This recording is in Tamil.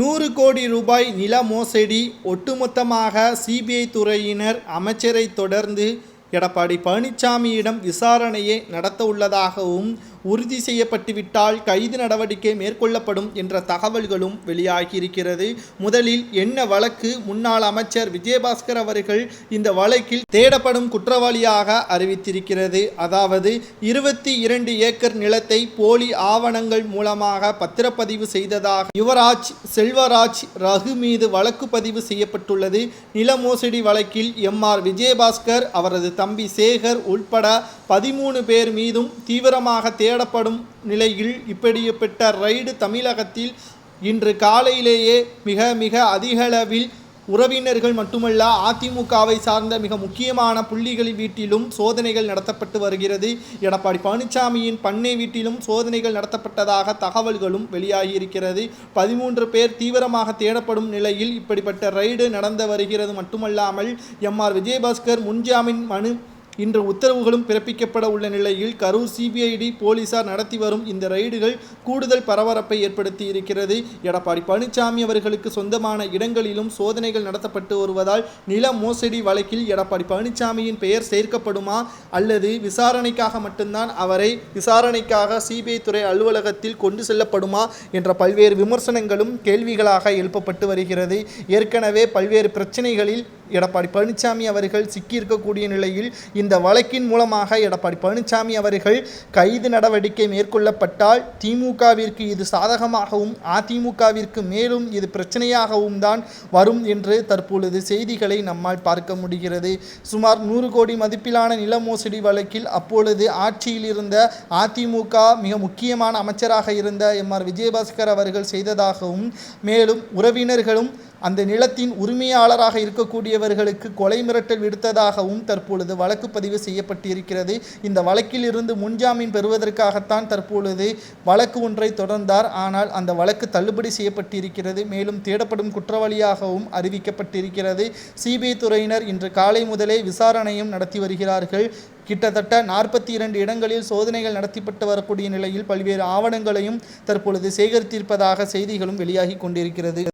100 கோடி ரூபாய் நில மோசடி ஒட்டுமொத்தமாக சிபிஐ துறையினர் அமைச்சரை தொடர்ந்து எடப்பாடி பழனிசாமியிடம் விசாரணையை நடத்த உள்ளதாகவும் உறுதி செய்யப்பட்டுவிட்டால் கைது நடவடிக்கை மேற்கொள்ளப்படும் என்ற தகவல்களும் வெளியாகியிருக்கிறது. முதலில் என்ன வழக்கு? முன்னாள் அமைச்சர் விஜயபாஸ்கர் அவர்கள் இந்த வழக்கில் தேடப்படும் குற்றவாளியாக அறிவித்திருக்கிறது. அதாவது 22 ஏக்கர் நிலத்தை போலி ஆவணங்கள் மூலமாக பத்திரப்பதிவு செய்ததாக யுவராஜ் செல்வராஜ் ரகு மீது வழக்கு பதிவு செய்யப்பட்டுள்ளது. நில மோசடி வழக்கில் எம்ஆர் விஜயபாஸ்கர், அவரது தம்பி சேகர் உள்பட 13 பேர் மீதும் தீவிரமாக தேடப்படும் நிலையில் இப்படிப்பட்ட ரைடு தமிழகத்தில் இன்று காலையிலேயே மிக அதிகளவில் உறவினர்கள் மட்டுமல்ல, அதிமுகவை சார்ந்த மிக முக்கியமான புள்ளிகளின் வீட்டிலும் சோதனைகள் நடத்தப்பட்டு வருகிறது. எடப்பாடி பழனிசாமியின் பண்ணை வீட்டிலும் சோதனைகள் நடத்தப்பட்டதாக தகவல்களும் வெளியாகியிருக்கிறது. 13 பேர் தீவிரமாக தேடப்படும் நிலையில் இப்படிப்பட்ட ரைடு நடந்து வருகிறது. மட்டுமல்லாமல் எம்ஆர் விஜயபாஸ்கர் முன்ஜாமீன் மனு இன்று உத்தரவுகளும் பிறப்பிக்கப்பட உள்ள நிலையில் கரூர் சிபிஐடி போலீசார் நடத்தி வரும் இந்த ரைடுகள் கூடுதல் பரபரப்பை ஏற்படுத்தி இருக்கிறது. எடப்பாடி பழனிசாமி அவர்களுக்கு சொந்தமான இடங்களிலும் சோதனைகள் நடத்தப்பட்டு வருவதால் நில மோசடி வழக்கில் எடப்பாடி பழனிசாமியின் பெயர் சேர்க்கப்படுமா அல்லது விசாரணைக்காக மட்டும்தான் அவரை விசாரணைக்காக சிபிஐ துறை அலுவலகத்தில் கொண்டு செல்லப்படுமா என்ற பல்வேறு விமர்சனங்களும் கேள்விகளாக எழுப்பப்பட்டு வருகிறது. ஏற்கனவே பல்வேறு பிரச்சனைகளில் எடப்பாடி பழனிசாமி அவர்கள் சிக்கியிருக்கக்கூடிய நிலையில் இந்த வழக்கின் மூலமாக எடப்பாடி பழனிசாமி அவர்கள் கைது நடவடிக்கை மேற்கொள்ளப்பட்டால் திமுகவிற்கு இது சாதகமாகவும் அதிமுகவிற்கு மேலும் இது பிரச்சனையாகவும் தான் வரும் என்று தற்பொழுது செய்திகளை நம்மால் பார்க்க முடிகிறது. சுமார் 100 கோடி மதிப்பிலான நில மோசடி வழக்கில் அப்பொழுது ஆட்சியில் இருந்த அதிமுக மிக முக்கியமான அமைச்சராக இருந்த எம்ஆர் விஜயபாஸ்கர் அவர்கள் செய்ததாகவும், மேலும் உறவினர்களும் அந்த நிலத்தின் உரிமையாளராக இருக்கக்கூடியவர்களுக்கு கொலை மிரட்டல் விடுத்ததாகவும் தற்பொழுது வழக்கு பதிவு செய்யப்பட்டிருக்கிறது. இந்த வழக்கில் இருந்து முன்ஜாமீன் பெறுவதற்காகத்தான் தற்பொழுது வழக்கு ஒன்றை தொடர்ந்தார். ஆனால் அந்த வழக்கு தள்ளுபடி செய்யப்பட்டிருக்கிறது. மேலும் தேடப்படும் குற்றவாளியாகவும் அறிவிக்கப்பட்டிருக்கிறது. சிபிஐ துறையினர் இன்று காலை முதலே விசாரணையும் நடத்தி வருகிறார்கள். கிட்டத்தட்ட 42 இடங்களில் சோதனைகள் நடத்தப்பட்டு வரக்கூடிய நிலையில் பல்வேறு ஆவணங்களையும் தற்பொழுது சேகரித்திருப்பதாக செய்திகளும் வெளியாகி கொண்டிருக்கிறது.